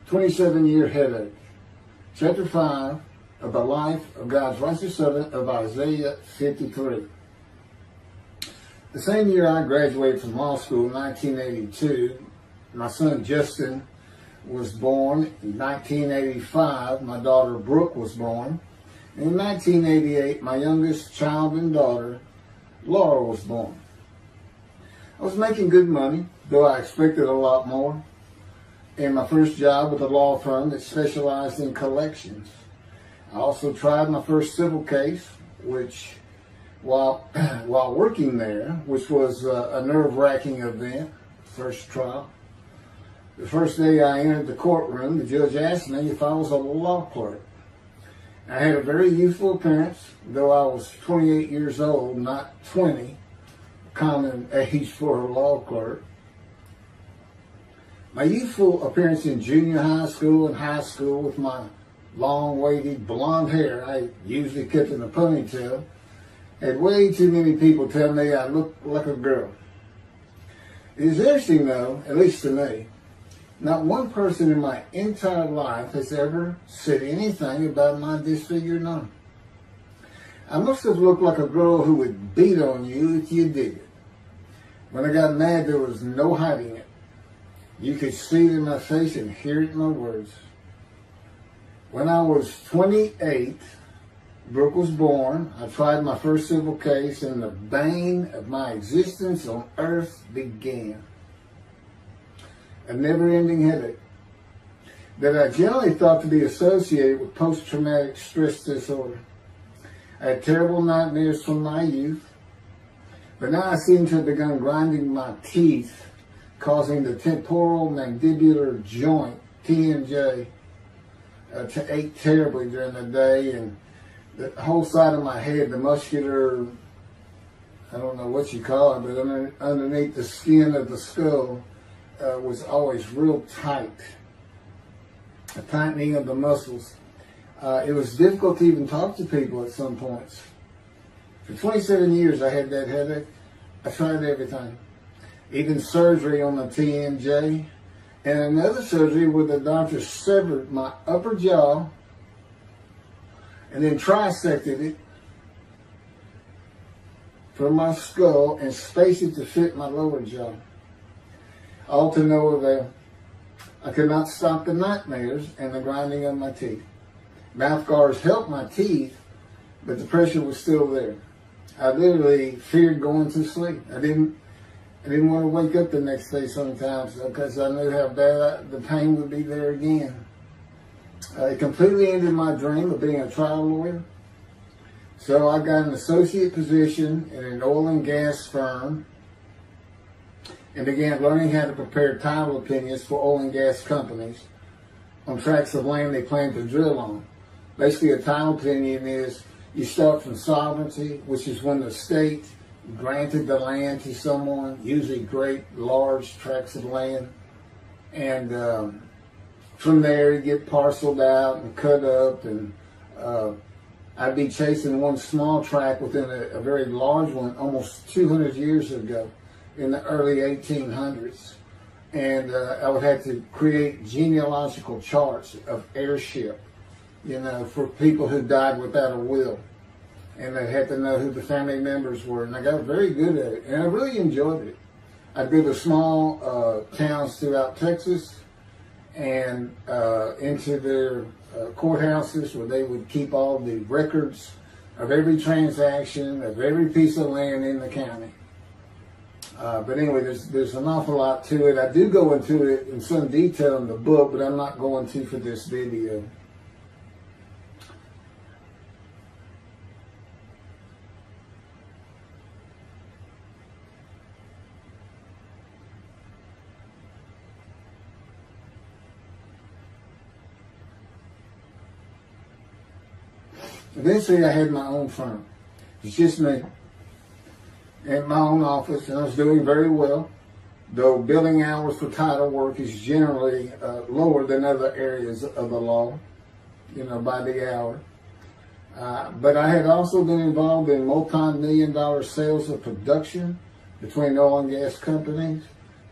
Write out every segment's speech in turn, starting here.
27-year headache. Chapter 5 of the life of God's righteous servant of Isaiah 53. The same year I graduated from law school in 1982, my son Justin was born. In 1985, my daughter Brooke was born. And in 1988, my youngest child and daughter, Laura, was born. I was making good money, though I expected a lot more, in my first job with a law firm that specialized in collections. I also tried my first civil case, which, while working there, which was a nerve-wracking event, first trial. The first day I entered the courtroom, the judge asked me if I was a law clerk. I had a very youthful appearance, though I was 28 years old, not 20, common age for a law clerk. My youthful appearance in junior high school and high school with my long, wavy blonde hair, I usually kept in a ponytail, had way too many people tell me I looked like a girl. It is interesting though, at least to me, not one person in my entire life has ever said anything about my disfigured arm. I must have looked like a girl who would beat on you if you did it. When I got mad, there was no hiding it. You could see it in my face and hear it in my words. When I was 28, Brooke was born. I tried my first civil case, and the bane of my existence on earth began. A never-ending headache that I generally thought to be associated with post-traumatic stress disorder. I had terrible nightmares from my youth, but now I seem to have begun grinding my teeth, causing the temporal mandibular joint, TMJ, to ache terribly during the day, and the whole side of my head, the muscular, I don't know what you call it, but underneath the skin of the skull, was always real tight, a tightening of the muscles. It was difficult to even talk to people at some points. For 27 years I had that headache. I tried everything, even surgery on the TMJ, and another surgery where the doctor severed my upper jaw and then trisected it from my skull and spaced it to fit my lower jaw. All to no avail. I could not stop the nightmares and the grinding of my teeth. Mouth guards helped my teeth, but the pressure was still there. I literally feared going to sleep. I didn't want to wake up the next day sometimes because I knew how bad the pain would be there again. It completely ended my dream of being a trial lawyer. So I got an associate position in an oil and gas firm and began learning how to prepare title opinions for oil and gas companies on tracts of land they plan to drill on. Basically, a title opinion is you start from sovereignty, which is when the state granted the land to someone, usually great, large tracts of land, and from there you get parceled out and cut up, and I'd be chasing one small tract within a very large one almost 200 years ago, in the early 1800s, and I would have to create genealogical charts of heirship, for people who died without a will, and they had to know who the family members were, and I got very good at it, and I really enjoyed it. I'd go to small towns throughout Texas and into their courthouses where they would keep all the records of every transaction, of every piece of land in the county. But anyway, there's an awful lot to it. I do go into it in some detail in the book, but I'm not going to for this video. Eventually, I had my own firm. It's just me. In my own office, and I was doing very well, though billing hours for title work is generally lower than other areas of the law, by the hour. But I had also been involved in multi-million-dollar sales of production between oil and gas companies,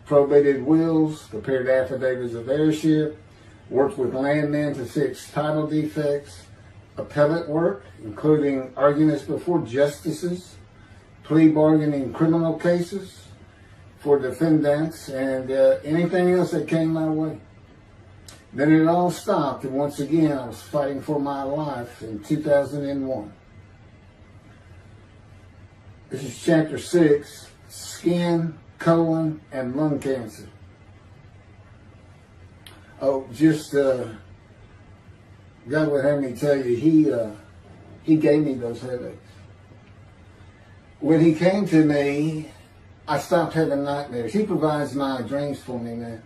probated wills, prepared affidavits of heirship, worked with landmen to fix title defects, appellate work, including arguments before justices, plea bargaining in criminal cases for defendants, and anything else that came my way. Then it all stopped, and once again I was fighting for my life in 2001. This is chapter 6, skin, colon, and lung cancer. Oh, just God would have me tell you, he gave me those headaches. When he came to me, I stopped having nightmares. He provides my dreams for me now,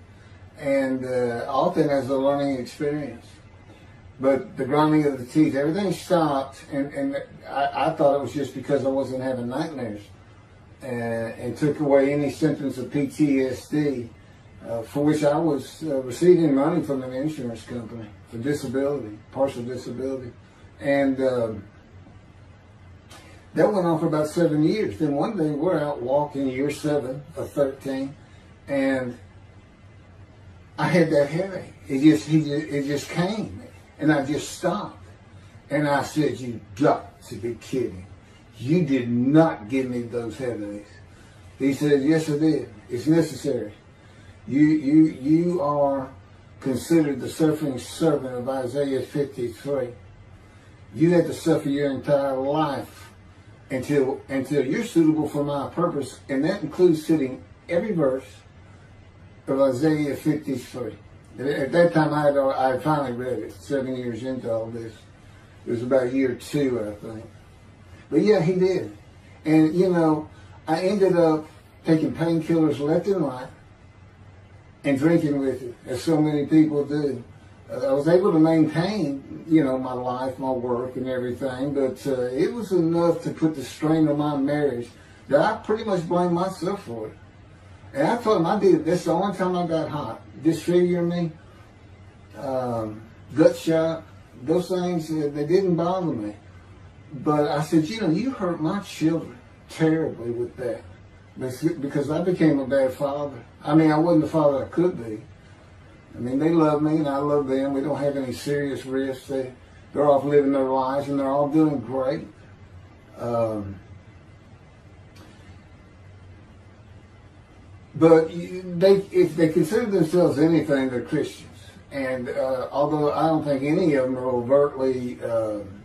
and often as a learning experience. But the grinding of the teeth, everything stopped, and I thought it was just because I wasn't having nightmares, and took away any symptoms of PTSD, for which I was receiving money from an insurance company for disability, partial disability. And that went on for about 7 years. Then one day we're out walking, year 7 of 13, and I had that headache. It just came, and I just stopped. And I said, "You got to be kidding. You did not give me those headaches." He said, "Yes, I did. It's necessary. You are considered the suffering servant of Isaiah 53. You had to suffer your entire life until you're suitable for my purpose," and that includes sitting every verse of Isaiah 53. At that time, I had finally read it, 7 years into all this. It was about year 2, I think. But yeah, he did. And, I ended up taking painkillers left and right and drinking with it, as so many people do. I was able to maintain, my life, my work, and everything, but it was enough to put the strain on my marriage that I pretty much blamed myself for it. And I told him that's the only time I got hot. Disfigure me, gut shot, those things, they didn't bother me. But I said, you hurt my children terribly with that. Because I became a bad father. I wasn't the father I could be. They love me and I love them. We don't have any serious risks. They're off living their lives and they're all doing great. But if they consider themselves anything, they're Christians. And although I don't think any of them are overtly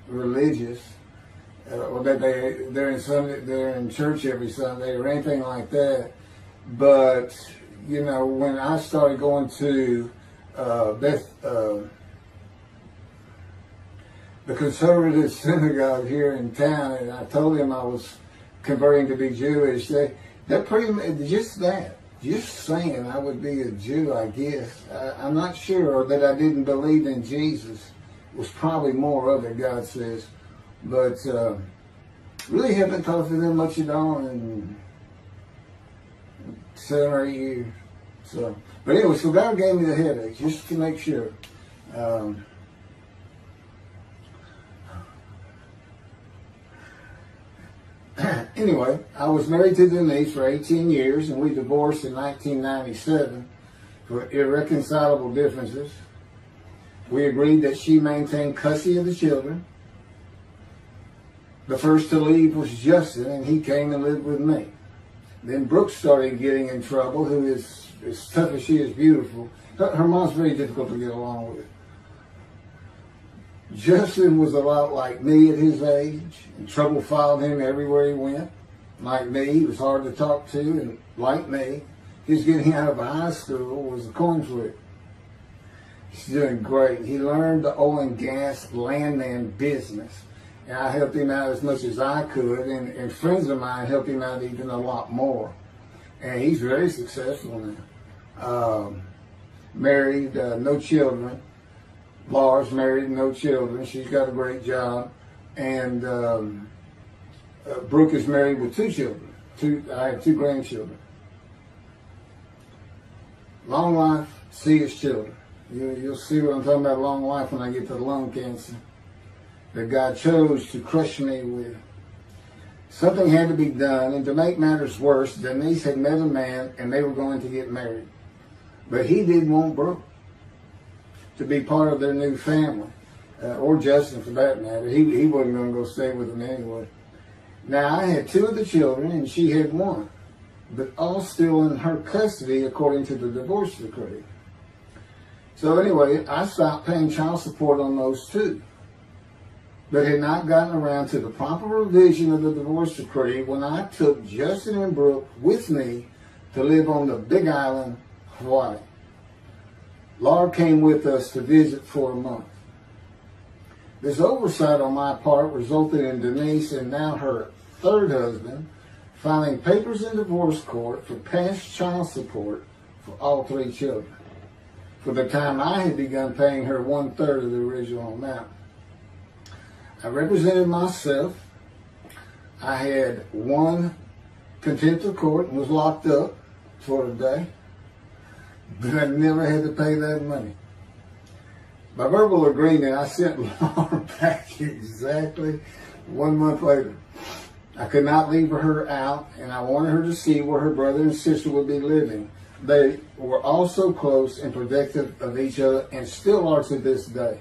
religious, or that they're in church every Sunday or anything like that, but when I started going to the conservative synagogue here in town, and I told them I was converting to be Jewish, they're pretty much just saying I would be a Jew, I guess. I'm not sure that I didn't believe in Jesus. It was probably more of it, God says. But really haven't talked to them much at all in 7 or 8 years. But anyway, so God gave me the headache just to make sure. Anyway, I was married to Denise for 18 years, and we divorced in 1997 for irreconcilable differences. We agreed that she maintain custody of the children. The first to leave was Justin, and he came and lived with me. Then Brooke started getting in trouble, who is as tough as she is beautiful. Her mom's very difficult to get along with. Justin was a lot like me at his age, and trouble followed him everywhere he went. Like me, he was hard to talk to, and like me, his getting out of high school was a coin flip. He's doing great. He learned the oil and gas landman business, and I helped him out as much as I could, and friends of mine helped him out even a lot more. And he's very successful now. Married, no children. Laura's married, no children. She's got a great job. And Brooke is married with 2 children. I have 2 grandchildren. Long life, see his children. You'll see what I'm talking about, long life, when I get to the lung cancer that God chose to crush me with. Something had to be done, and to make matters worse, Denise had met a man and they were going to get married. But he didn't want Brooke. to be part of their new family, or Justin for that matter. He wasn't going to go stay with them anyway. Now, I had 2 of the children, and she had 1, but all still in her custody according to the divorce decree. So anyway, I stopped paying child support on those 2, but had not gotten around to the proper revision of the divorce decree when I took Justin and Brooke with me to live on the Big Island, Hawaii. Laura came with us to visit for a month. This oversight on my part resulted in Denise and now her 3rd husband filing papers in divorce court for past child support for all 3 children, for the time I had begun paying her 1/3 of the original amount. I represented myself. I had won contempt of court and was locked up for a day, but I never had to pay that money. By verbal agreement, I sent Laura back exactly 1 month later. I could not leave her out, and I wanted her to see where her brother and sister would be living. They were all so close and protective of each other, and still are to this day.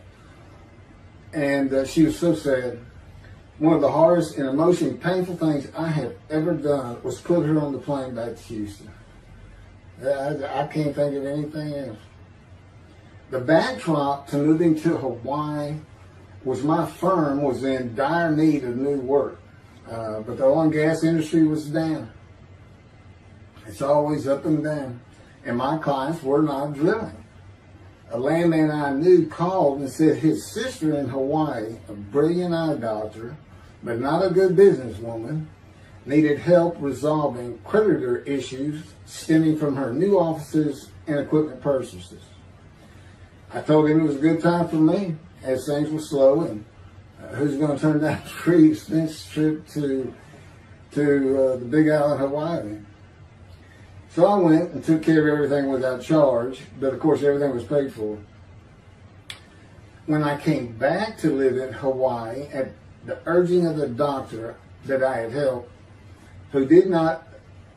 And she was so sad. One of the hardest and emotionally painful things I have ever done was put her on the plane back to Houston. I can't think of anything else. The backdrop to moving to Hawaii was my firm was in dire need of new work. But the oil and gas industry was down. It's always up and down. And my clients were not drilling. A landman I knew called and said his sister in Hawaii, a brilliant eye doctor, but not a good businesswoman, needed help resolving creditor issues stemming from her new offices and equipment purchases. I told him it was a good time for me, as things were slow, and who's going to turn down a free expense trip to the Big Island, Hawaii? So I went and took care of everything without charge, but of course everything was paid for. When I came back to live in Hawaii at the urging of the doctor that I had helped, who did not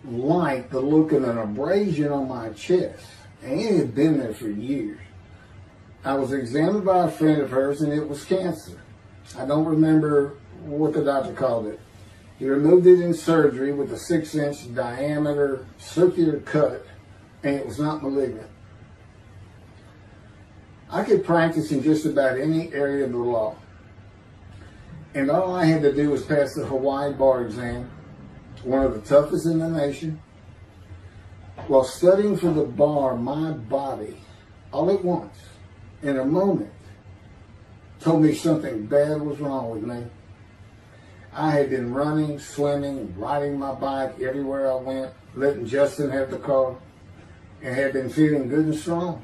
like the look of an abrasion on my chest, and it had been there for years, I was examined by a friend of hers, and it was cancer. I don't remember what the doctor called it. He removed it in surgery with a 6-inch diameter circular cut, and it was not malignant. I could practice in just about any area of the law, and all I had to do was pass the Hawaii bar exam, one of the toughest in the nation. While studying for the bar, my body, all at once, in a moment, told me something bad was wrong with me. I had been running, swimming, riding my bike everywhere I went, letting Justin have the car, and had been feeling good and strong.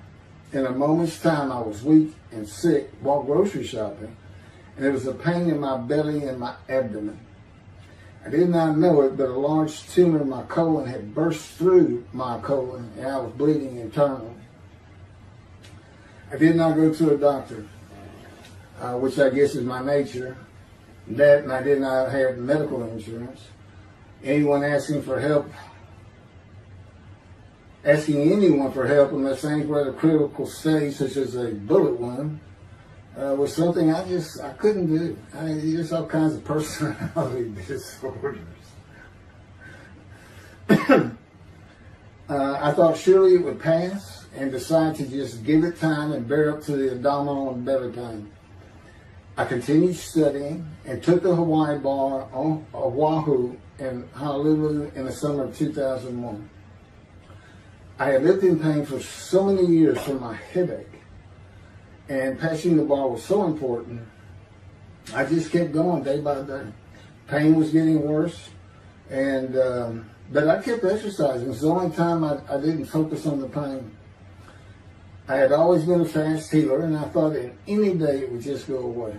In a moment's time, I was weak and sick while grocery shopping, and there was a pain in my belly and my abdomen. I did not know it, but a large tumor in my colon had burst through my colon, and I was bleeding internally. I did not go to a doctor, which I guess is my nature. That, and I did not have medical insurance. Anyone asking anyone for help unless things were at a critical stage, such as a bullet wound, was something I couldn't do. There's all kinds of personality disorders. I thought surely it would pass, and decided to just give it time and bear up to the abdominal and belly pain. I continued studying and took the Hawaii bar on Oahu and Honolulu in the summer of 2001. I had lived in pain for so many years from my headache, and passing the bar was so important. I just kept going day by day. Pain was getting worse, and but I kept exercising. It was the only time I didn't focus on the pain. I had always been a fast healer, and I thought in any day it would just go away.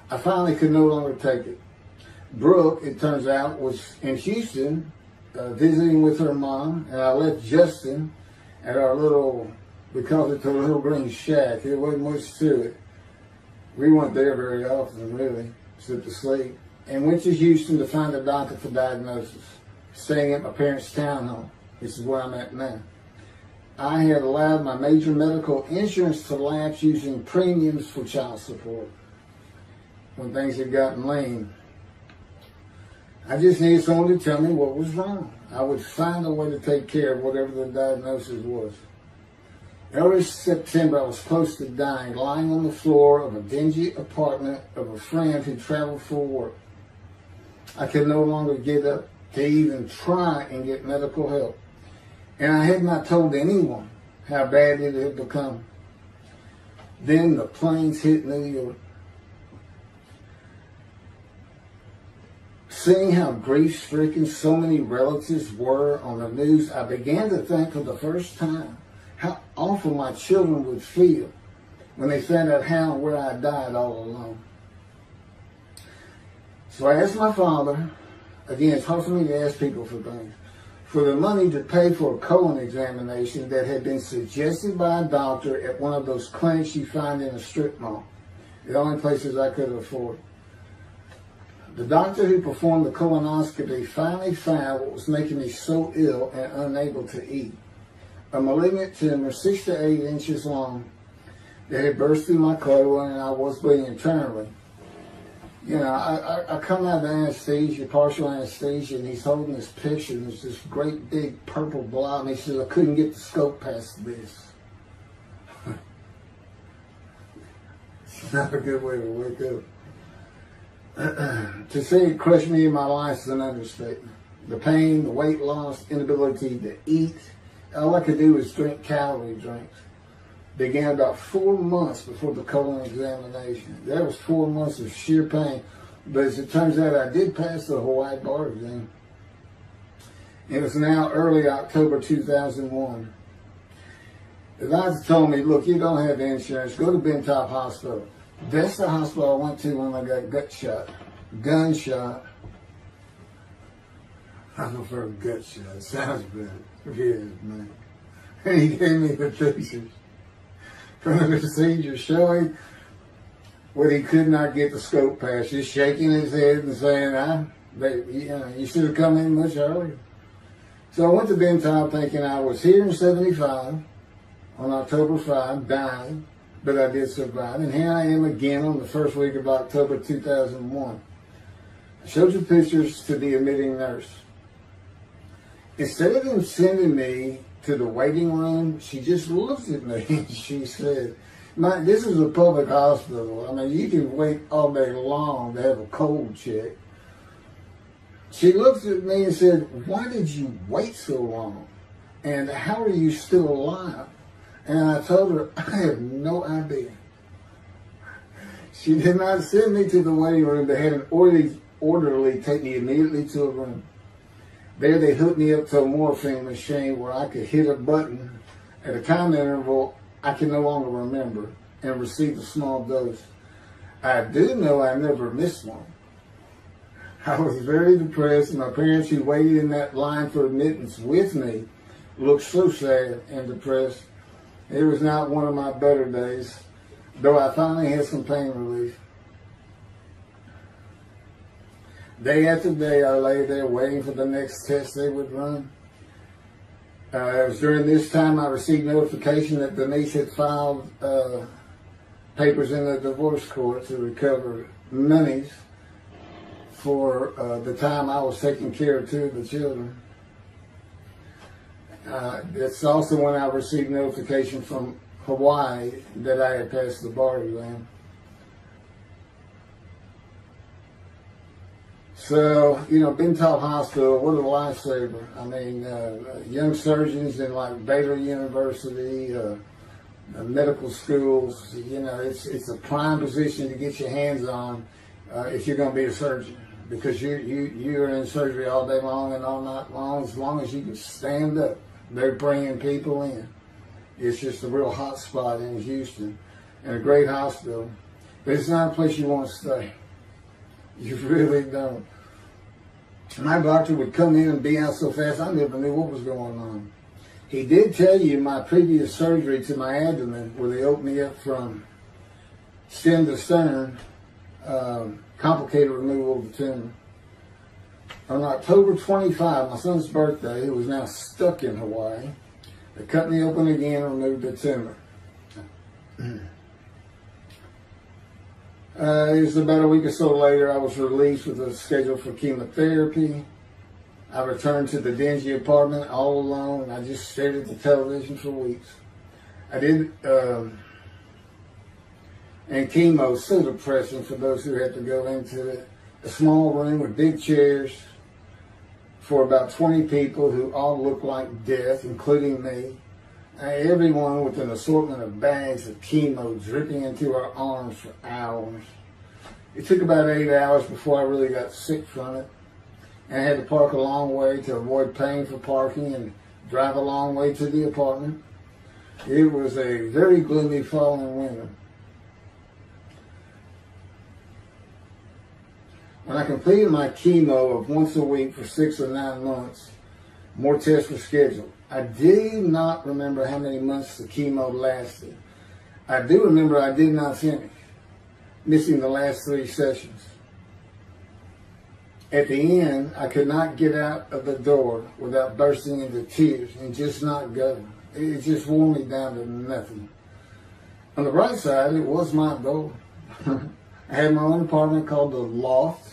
I finally could no longer take it. Brooke, it turns out, was in Houston visiting with her mom, and I left Justin at our little, we called it the Little Green Shack. There wasn't much to it. We weren't there very often, really, except to sleep, and went to Houston to find a doctor for diagnosis, staying at my parents' townhome. This is where I'm at now. I had allowed my major medical insurance to lapse using premiums for child support when things had gotten lean. I just needed someone to tell me what was wrong. I would find a way to take care of whatever the diagnosis was. Early September, I was close to dying, lying on the floor of a dingy apartment of a friend who traveled for work. I could no longer get up to even try and get medical help. And I had not told anyone how bad it had become. Then the planes hit New York. Seeing how grief-stricken so many relatives were on the news, I began to think for the first time how awful my children would feel when they found out how and where I died all alone. So I asked my father, again, it's hard for me to ask people for things, for the money to pay for a colon examination that had been suggested by a doctor at one of those clinics you find in a strip mall, the only places I could afford. The doctor who performed the colonoscopy finally found what was making me so ill and unable to eat. A malignant tumor 6 to 8 inches long that had burst through my colon, and I was bleeding internally. You know, I come out of anesthesia, partial anesthesia, and he's holding this picture, and there's this great big purple blob, and he says, I couldn't get the scope past this. It's not a good way to wake up. To say it crushed me in my life is an understatement. The pain, the weight loss, inability to eat, all I could do was drink calorie drinks. Began about 4 months before the colon examination. That was 4 months of sheer pain. But as it turns out, I did pass the Hawaii bar exam. It was now early October 2001. The doctor told me, look, you don't have insurance. Go to Bentop Hospital. That's the hospital I went to when I got gunshot. I prefer gut shot. It sounds better. It is, man. And he gave me the pictures from the procedure showing what he could not get the scope past. Just shaking his head and saying, you should have come in much earlier. So I went to Bentop thinking I was here in 75 on October 5, dying. But I did survive, and here I am again on the first week of October 2001. I showed the pictures to the admitting nurse. Instead of them sending me to the waiting room, she just looked at me and she said, this is a public hospital. I mean, you can wait all day long to have a cold check. She looked at me and said, why did you wait so long? And how are you still alive? And I told her, I have no idea. She did not send me to the waiting room. They had an orderly take me immediately to a room. There they hooked me up to a morphine machine where I could hit a button at a time interval I can no longer remember and receive a small dose. I do know I never missed one. I was very depressed, and my parents who waited in that line for admittance with me looked so sad and depressed. It was not one of my better days, though I finally had some pain relief. Day after day, I lay there waiting for the next test they would run. It was during this time I received notification that Denise had filed papers in the divorce court to recover monies for the time I was taking care of 2 of the children. It's also when I received notification from Hawaii that I had passed the bar exam. So, Bentop Hospital, what a lifesaver. I mean, young surgeons in like Baylor University, medical schools, it's a prime position to get your hands on if you're going to be a surgeon. Because you're in surgery all day long and all night long, as long as you can stand up. They're bringing people in. It's just a real hot spot in Houston and a great hospital. But it's not a place you want to stay. You really don't. My doctor would come in and be out so fast, I never knew what was going on. He did tell you my previous surgery to my abdomen, where they opened me up from stem to stern, complicated removal of the tumor. On October 25, my son's birthday, who was now stuck in Hawaii, They cut me open again and removed the tumor. It was about a week or so later, I was released with a schedule for chemotherapy. I returned to the dingy apartment all alone, and I just stared at the television for weeks. I did, and chemo is so depressing for those who have to go into it. A small room with big chairs for about 20 people who all look like death, including me. Everyone with an assortment of bags of chemo dripping into our arms for hours. It took about 8 hours before I really got sick from it. And I had to park a long way to avoid paying for parking and drive a long way to the apartment. It was a very gloomy fall and winter. When I completed my chemo of once a week for 6 or 9 months, more tests were scheduled. I do not remember how many months the chemo lasted. I do remember I did not finish, missing the last 3 sessions. At the end, I could not get out of the door without bursting into tears and just not go. It just wore me down to nothing. On the bright side, it was my goal. I had my own apartment called the Loft.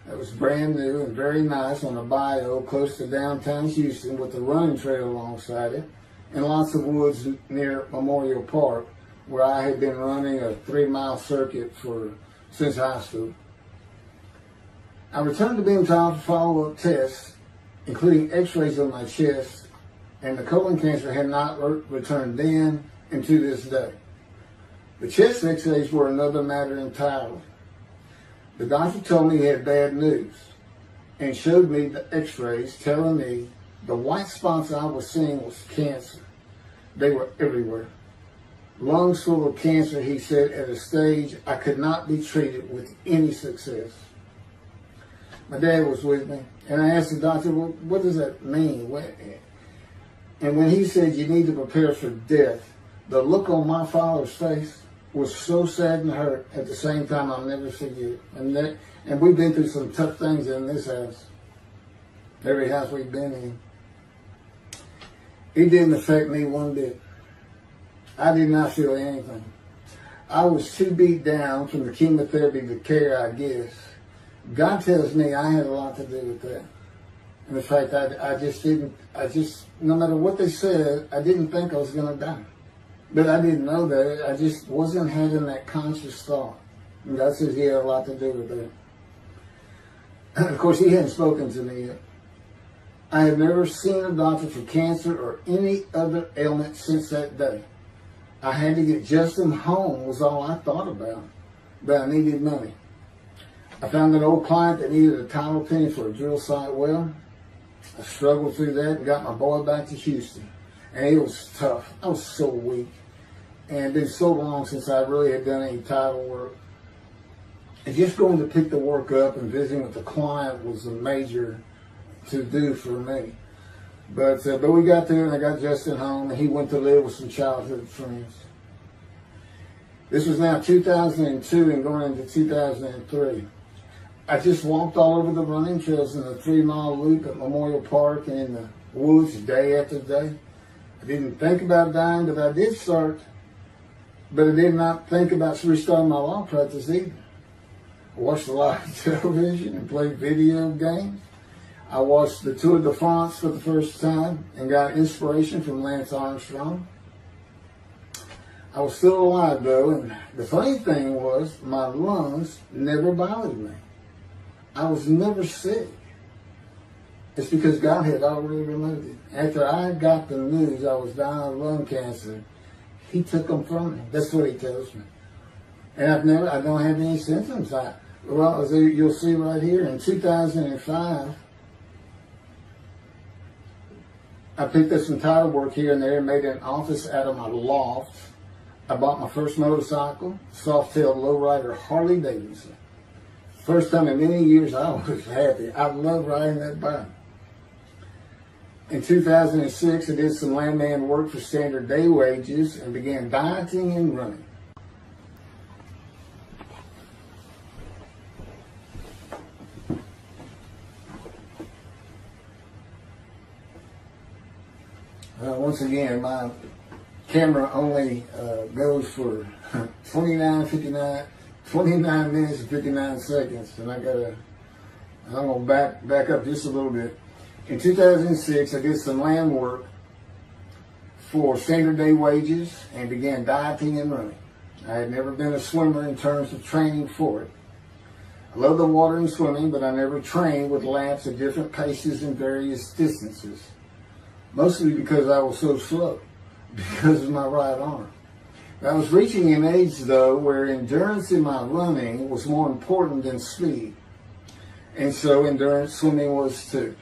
It was brand new and very nice on a bayou close to downtown Houston with a running trail alongside it and lots of woods near Memorial Park where I had been running a 3-mile circuit since high school. I returned to Benton for follow-up tests, including x-rays of my chest, and the colon cancer had not returned then and to this day. The chest x-rays were another matter entirely. The doctor told me he had bad news and showed me the x-rays telling me the white spots I was seeing was cancer. They were everywhere. Lungs full of cancer, he said, at a stage I could not be treated with any success. My dad was with me, and I asked the doctor, well, what does that mean? And when he said you need to prepare for death, the look on my father's face was so sad and hurt at the same time I'll never forget. And we've been through some tough things in this house. Every house we've been in. It didn't affect me one bit. I did not feel anything. I was too beat down from the chemotherapy to care, I guess. God tells me I had a lot to do with that. And in fact, I just, no matter what they said, I didn't think I was going to die. But I didn't know that. I just wasn't having that conscious thought. And God says he had a lot to do with that. And of course, he hadn't spoken to me yet. I had never seen a doctor for cancer or any other ailment since that day. I had to get Justin home was all I thought about. But I needed money. I found an old client that needed a title penny for a drill site well. I struggled through that and got my boy back to Houston. And it was tough. I was so weak. And it's been so long since I really had done any title work. And just going to pick the work up and visiting with the client was a major to-do for me. But we got there and I got Justin home and he went to live with some childhood friends. This was now 2002 and going into 2003. I just walked all over the running trails in the 3-mile loop at Memorial Park and in the woods day after day. I didn't think about dying, but I did start. But I did not think about restarting my law practice either. I watched a lot of television and played video games. I watched the Tour de France for the first time and got inspiration from Lance Armstrong. I was still alive though, and the funny thing was my lungs never bothered me. I was never sick. It's because God had already removed it. After I got the news I was dying of lung cancer, he took them from me. That's what he tells me. And I don't have any symptoms. Well, as you'll see right here, in 2005, I picked up some title work here and there and made an office out of my loft. I bought my first motorcycle, soft-tailed lowrider Harley Davidson. First time in many years I was happy. I loved riding that bike. In 2006, I did some landman work for standard day wages and began dieting and running. Once once again, my camera only goes for 29 minutes and 59 seconds, and I'm going to back up just a little bit. In 2006, I did some land work for standard day wages and began dieting and running. I had never been a swimmer in terms of training for it. I love the water and swimming, but I never trained with laps at different paces and various distances. Mostly because I was so slow, because of my right arm. I was reaching an age, though, where endurance in my running was more important than speed. And so endurance swimming was too.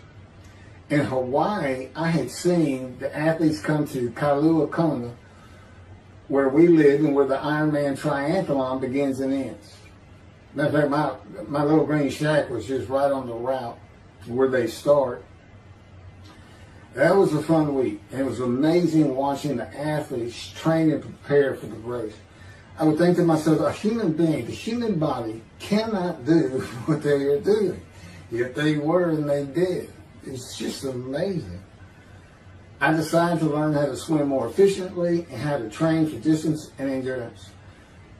In Hawaii, I had seen the athletes come to Kailua Kona, where we live and where the Ironman triathlon begins and ends. Matter of fact, my little green shack was just right on the route where they start. That was a fun week, and it was amazing watching the athletes train and prepare for the race. I would think to myself, a human being, the human body cannot do what they are doing. Yet they were, and they did. It's just amazing. I decided to learn how to swim more efficiently and how to train for distance and endurance.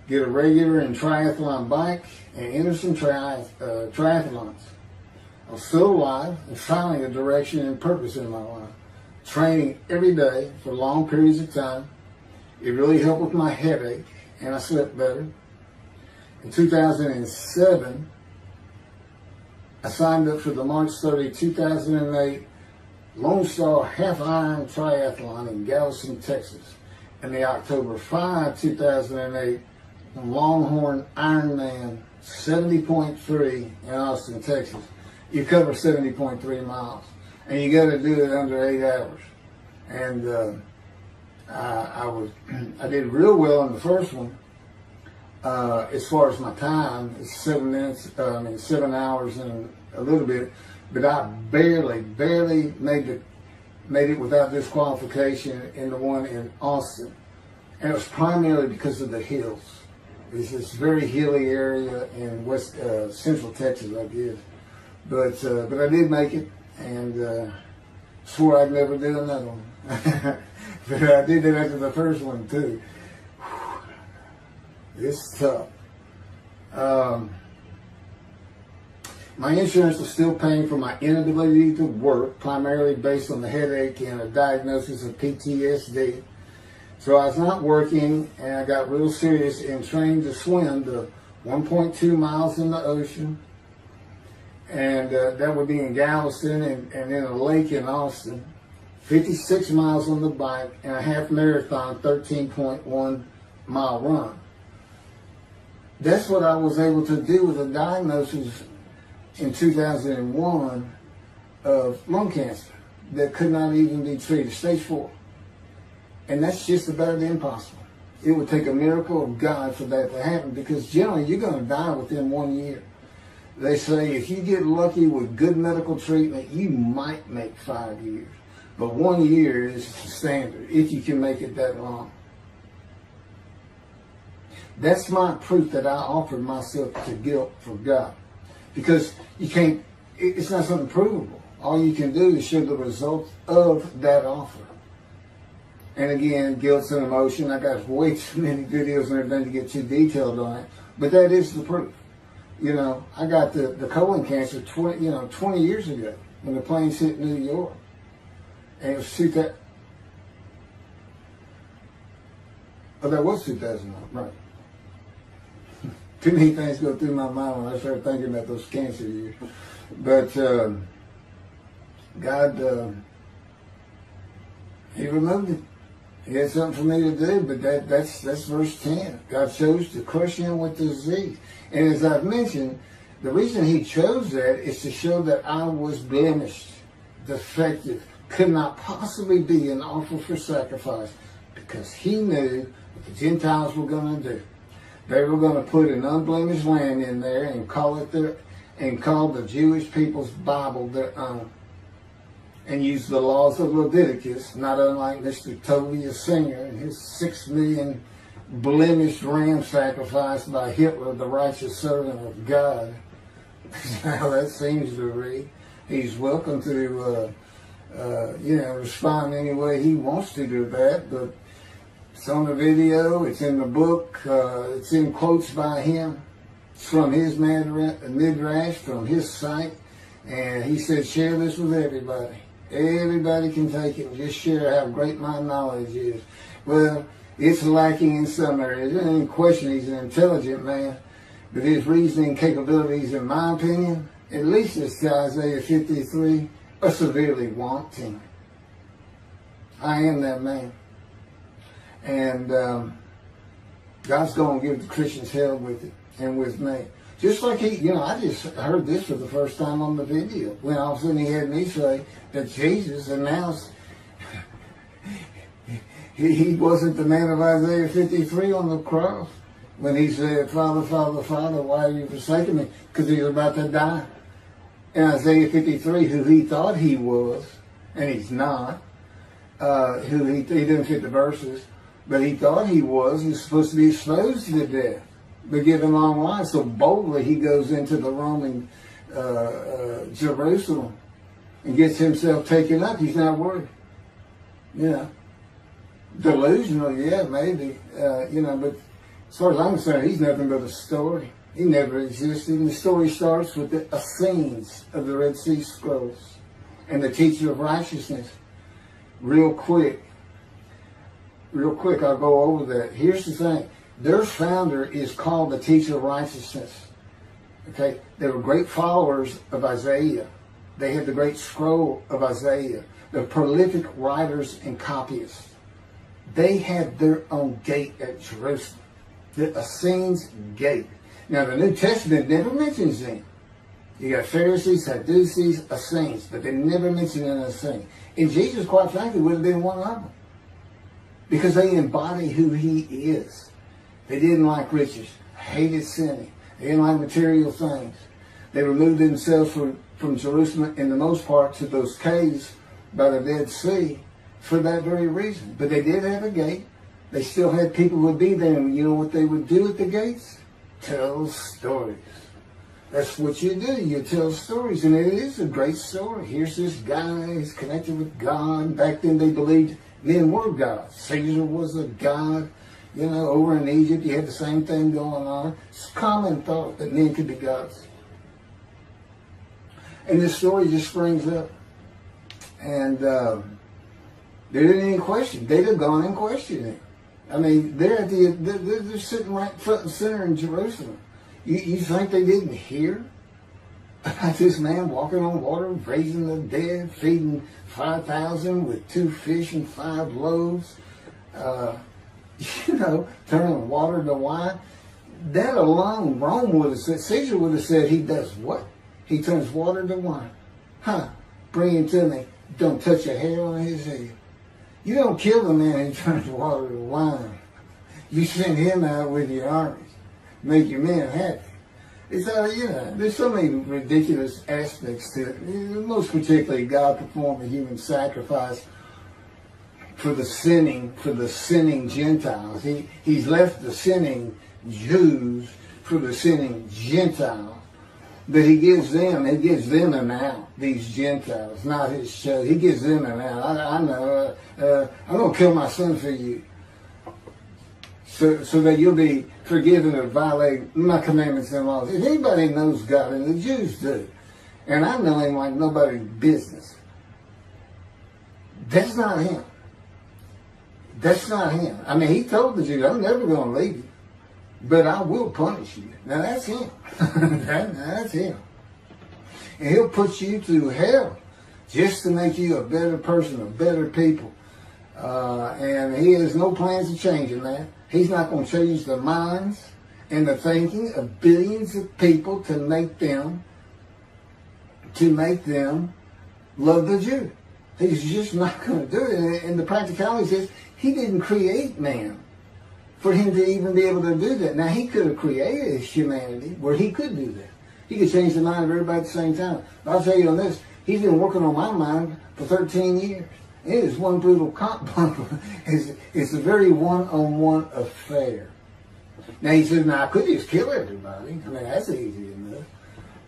Get a regular and triathlon bike and enter some triathlons. I was still alive and finding a direction and purpose in my life. Training every day for long periods of time. It really helped with my headache, and I slept better. In 2007, I signed up for the March 30, 2008 Lone Star Half Iron Triathlon in Galveston, Texas, and the October 5, 2008 Longhorn Ironman 70.3 in Austin, Texas. You cover 70.3 miles, and you got to do it under 8 hours. And I did real well in the first one. As far as my time, it's 7 hours and a little bit, but I barely made it without disqualification in the one in Austin. And it was primarily because of the hills. It's this very hilly area in central Texas, I guess. But I did make it, and swore I'd never do another one. But I did it after the first one too. It's tough. My insurance was still paying for my inability to work, primarily based on the headache and a diagnosis of PTSD. So I was not working, and I got real serious in training to swim the 1.2 miles in the ocean. And that would be in Galveston and in a lake in Austin. 56 miles on the bike and a half marathon, 13.1 mile run. That's what I was able to do with a diagnosis in 2001 of lung cancer that could not even be treated, stage 4. And that's just about impossible. It would take a miracle of God for that to happen, because generally you're going to die within 1 year. They say if you get lucky with good medical treatment, you might make 5 years. But 1 year is standard, if you can make it that long. That's my proof that I offered myself to guilt for God. Because you can't, it's not something provable. All you can do is show the results of that offer. And again, guilt's an emotion. I got way too many videos and everything to get too detailed on it. But that is the proof. You know, I got the colon cancer 20 years ago when the planes hit New York. And it was 2000. Oh, that was 2001, right. Too many things go through my mind when I start thinking about those cancer years. But God, He removed it. He had something for me to do, but that's verse 10. God chose to crush him with disease. And as I've mentioned, the reason He chose that is to show that I was blemished, defective, could not possibly be an offer for sacrifice, because He knew what the Gentiles were going to do. They were going to put an unblemished lamb in there and call the Jewish people's Bible their own, and use the laws of Leviticus, not unlike Mr. Tovia Singer and his 6 million blemished ram sacrifice by Hitler, the righteous servant of God. How that seems to read. He's welcome to respond any way he wants to that. But it's on the video, it's in the book, it's in quotes by him. It's from his midrash, from his site. And he said, share this with everybody. Everybody can take it and just share how great my knowledge is. Well, it's lacking in some areas. There's any question he's an intelligent man. But his reasoning capabilities, in my opinion, at least as to Isaiah 53, are severely wanting. I am that man. And God's going to give the Christians hell with it and with me. Just like I just heard this for the first time on the video. When all of a sudden he had me say that Jesus announced he wasn't the man of Isaiah 53 on the cross. When he said, Father, Father, Father, why are you forsaking me? Because he was about to die. In Isaiah 53, who he thought he was, and he's not, who he didn't fit the verses, but he thought he was supposed to be exposed to death, but give him long life. So boldly he goes into the Roman Jerusalem and gets himself taken up. He's not worried. Delusional, yeah, maybe, but as far as I'm concerned, he's nothing but a story. He never existed. And the story starts with the Essenes of the Red Sea Scrolls and the teacher of righteousness. Real quick, I'll go over that. Here's the thing. Their founder is called the teacher of righteousness. Okay? They were great followers of Isaiah. They had the great scroll of Isaiah. They're prolific writers and copyists. They had their own gate at Jerusalem. The Essenes gate. Now, the New Testament never mentions them. You got Pharisees, Sadducees, Essenes, but they never mention an Essene. And Jesus, quite frankly, would have been one of them. Because they embody who he is. They didn't like riches, hated sinning. They didn't like material things. They removed themselves from Jerusalem, in the most part, to those caves by the Dead Sea for that very reason. But they did have a gate. They still had people who would be there, and you know what they would do at the gates? Tell stories. That's what you do. You tell stories, and it is a great story. Here's this guy, he's connected with God. Back then they believed men were gods. Caesar was a god. Over in Egypt you had the same thing going on. It's a common thought that men could be gods. And this story just springs up. And there didn't even question. They'd have gone and questioned it. I mean, they're sitting right front and center in Jerusalem. You think they didn't hear about this man walking on water, raising the dead, feeding 5,000 with 2 fish and 5 loaves, turning water to wine? That alone, Rome would have said, Caesar would have said, he does what? He turns water to wine. Bring him to me. Don't touch a hair on his head. You don't kill the man who turns water to wine. You send him out with your armies. Make your men happy. It's there's so many ridiculous aspects to it. Most particularly, God performed a human sacrifice for the sinning Gentiles. He's left the sinning Jews for the sinning Gentiles. But he gives them an out, these Gentiles, not his chosen. He gives them an out. I know, I'm going to kill my son for you. So that you'll be forgiven of violating my commandments and laws. If anybody knows God, and the Jews do, and I know him like nobody's business, that's not him. That's not him. I mean, he told the Jews, I'm never going to leave you, but I will punish you. Now that's him. That's him. And he'll put you through hell just to make you a better person, a better people. And he has no plans of changing that. He's not going to change the minds and the thinking of billions of people to make them love the Jew. He's just not going to do it. And the practicality is, he didn't create man for him to even be able to do that. Now, he could have created humanity where he could do that. He could change the mind of everybody at the same time. But I'll tell you on this, he's been working on my mind for 13 years. It is one brutal bundle. It's a very one-on-one affair. Now, he says, I could just kill everybody. I mean, that's easy enough.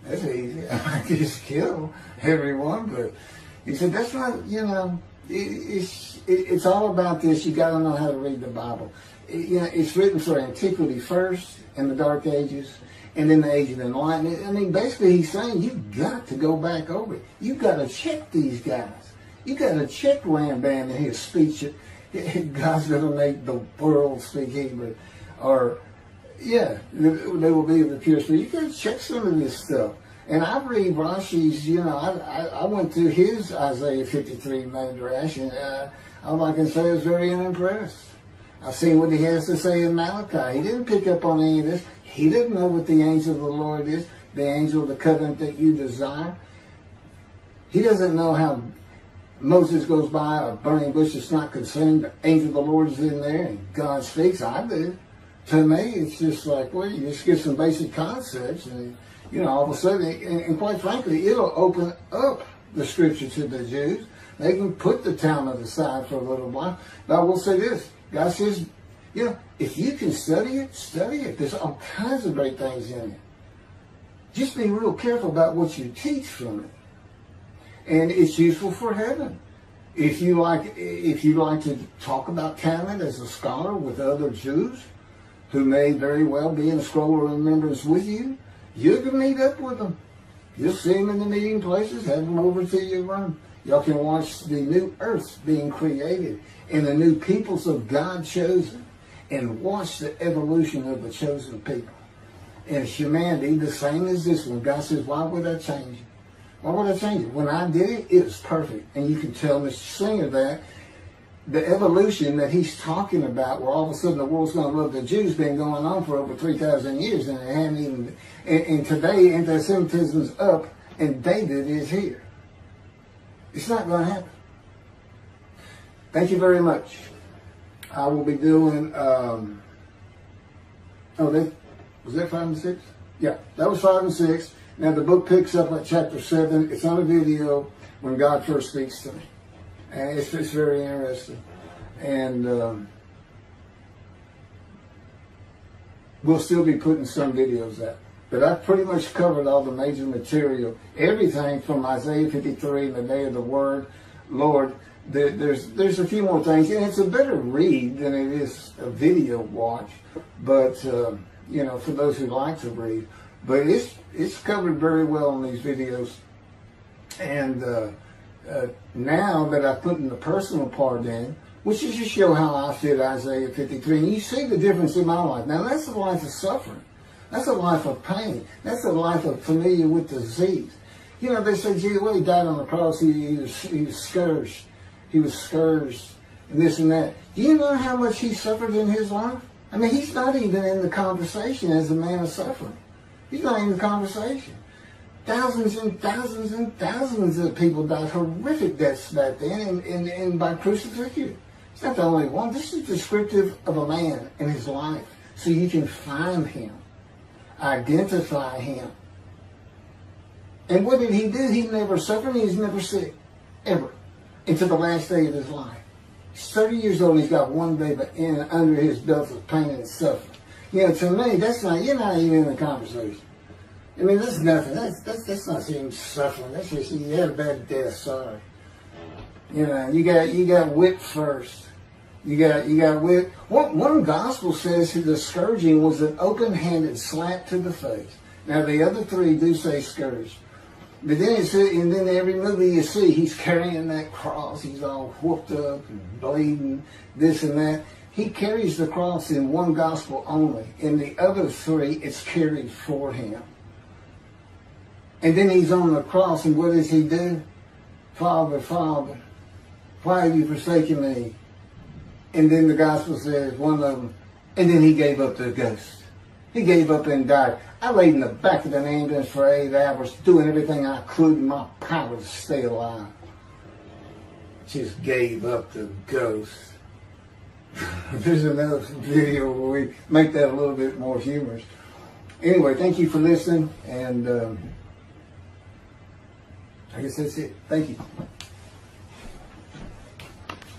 That's easy. I could just kill everyone, but He said, that's not, it's all about this. You got to know how to read the Bible. It's written for antiquity first, in the Dark Ages, and then the Age of Enlightenment. I mean, basically he's saying you've got to go back over it. You've got to check these guys. You've got to check Rambam in his speech. God's going to make the world speak Hebrew. Or, they will be the pure spirit. You got to check some of this stuff. And I read Rashi's, I went through his Isaiah 53 Midrash, and all I can say is very unimpressed. I've seen what he has to say in Malachi. He didn't pick up on any of this. He didn't know what the angel of the Lord is, the angel of the covenant that you desire. He doesn't know how Moses goes by a burning bush that's not consumed. The angel of the Lord is in there, and God speaks. I do. To me, it's just like, well, you just get some basic concepts, and all of a sudden, and quite frankly, it'll open up the scripture to the Jews. They can put the Talmud aside for a little while. But I will say this. God says, if you can study it, study it. There's all kinds of great things in it. Just be real careful about what you teach from it. And it's useful for heaven. If you like to talk about Talmud as a scholar with other Jews who may very well be in a scroll of remembrance with you, you can meet up with them. You'll see them in the meeting places, have them over to your room. Y'all can watch the new earth being created and the new peoples of God chosen, and watch the evolution of the chosen people. And humanity, the same as this one. God says, why would I change it? Why would I change it? When I did it, it was perfect. And you can tell Mr. Singer that the evolution that he's talking about, where all of a sudden the world's going to love the Jews, been going on for over 3,000 years, and it hadn't even. And today, anti-Semitism's up, and David is here. It's not going to happen. Thank you very much. I will be doing. Was that 5 and 6? Yeah, that was 5 and 6. Now the book picks up at chapter 7. It's on a video when God first speaks to me. And it's very interesting. And we'll still be putting some videos out. But I've pretty much covered all the major material. Everything from Isaiah 53 and the day of the word. Lord, there's a few more things. And it's a better read than it is a video watch. But, for those who like to read. But it's covered very well in these videos. And now that I've put in the personal part in, which is to show how I fit Isaiah 53, and you see the difference in my life. Now that's a life of suffering. That's a life of pain. That's a life of familiar with disease. They say, gee, well, he died on the cross. He was scourged. He was scourged and this and that. Do you know how much he suffered in his life? I mean, he's not even in the conversation as a man of suffering. He's not in the conversation. Thousands and thousands and thousands of people died horrific deaths back then and by crucifixion. It's not the only one. This is descriptive of a man and his life. So you can find him, identify him. And what did he do? He never suffered. He was never sick, ever, until the last day of his life. He's 30 years old and he's got one day under his belt of pain and suffering. To me, you're not even in the conversation. I mean, that's nothing. That's not even suffering. That's just, you had a bad death, sorry. You got whipped first. You got whipped. One gospel says the scourging was an open-handed slap to the face. Now the other three do say scourged. But then it says, and then every movie you see, he's carrying that cross. He's all whooped up and bleeding, this and that. He carries the cross in one gospel only. In the other three, it's carried for him. And then he's on the cross, and what does he do? Father, Father, why have you forsaken me? And then the gospel says, one of them, and then he gave up the ghost. He gave up and died. I laid in the back of an ambulance for 8 hours, doing everything I could in my power to stay alive. Just gave up the ghost. There's another video where we make that a little bit more humorous. Anyway, thank you for listening, and I guess that's it. Thank you.